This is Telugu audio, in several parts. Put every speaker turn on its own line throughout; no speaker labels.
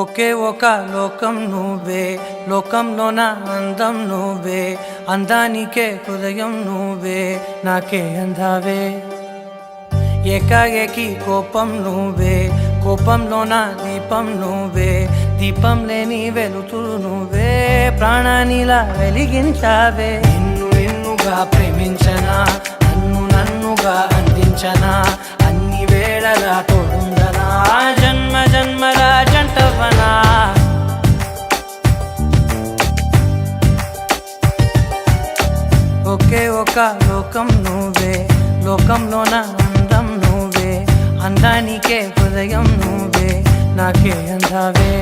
ఒకే ఒక లోకం నువ్వే, లోకంలోన అందం నువ్వే, అందానికే హృదయం నువ్వే, నాకే అందావే. ఏకాఏకి కోపం నువ్వే, కోపంలోన దీపం నువ్వే, దీపం లేని వెలుతురు నువ్వే, ప్రాణానిలా వెలిగించావే. నిన్నుగా ప్రేమించనా, నన్నుగా అందించనా, అన్ని వేళలా తోడుందనా, జన్మ జన్మల జంటవనా. ఒకే ఒక లోకం నువ్వే, లోకంలోన అందం నువ్వే, అందానికే హృదయం నువ్వే, నాకే అందావే.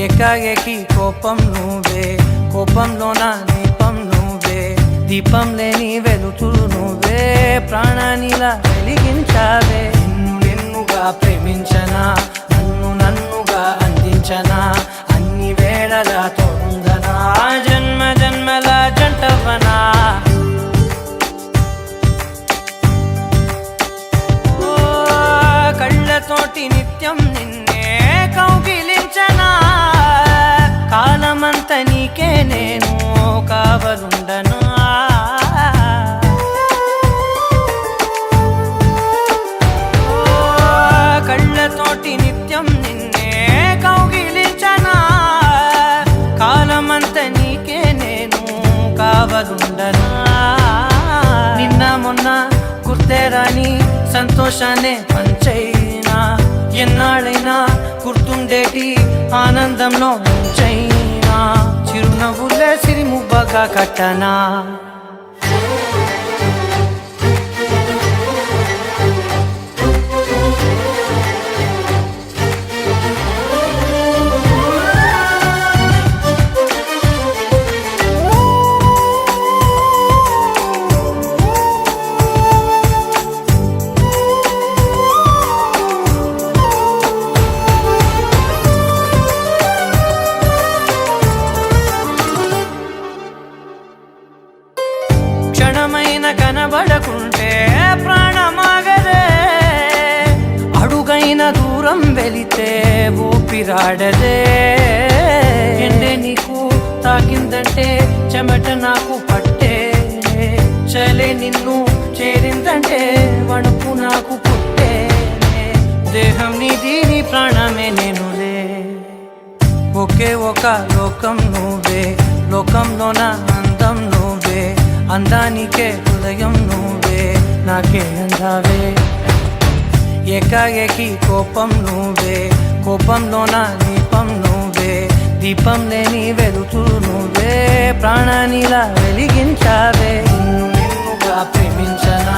ఏకాఏకి కోపం నువ్వే, కోపంలోన దీపం నువ్వే, దీపం లేని వెలుతురు నువ్వే, ప్రాణానిలా వెలిగించావే. నిన్నుగా ప్రేమించనా, నన్నుగా అందించనా, అన్ని వేళలా తోడుందనా, జన్మ జన్మల జంటవనా. కళ్ళతోటి నిత్యం నిన్నే కౌగిలించనా, కాలమంత నీకే నేను కావలుండనా. కళ్ళతోటి నిత్యం నిన్నే కౌగిలించనా, కాలమంత నీకే నేను కావలుండనా. నిన్న మొన్న గుర్తేరాని సంతోషాన్ని పంచైనా, ఎన్నాళ్ళైనా గుర్తుండేటి ఆనందంలో ముంచైనా, చిరునవ్వులే సిరిముబ్బగా కట్టనా. క్షణమైన కనబడకుంటే ప్రాణమాగదే, అడుగైన దూరం వెళితే ఊపిరాడదే. ఎండే నీకు తాకిందంటే చెమట నాకు పట్టే, చలే నిన్ను చేరిందంటే వణుకు నాకు పుట్టే, దేహం నీది నీ ప్రాణమే నేనులే. ఒకే ఒక లోకం నువ్వే, లోకంలోన అందం నువ్వే, అందానికే హృదయం నువ్వే, నాకే అందావే. ఏకాఏకి కోపం నువ్వే, కోపంలోన దీపం నువ్వే, దీపం లేని వెలుతురు నువ్వే, ప్రాణానిలా వెలిగించావే. నిన్నుగా ప్రేమించనా,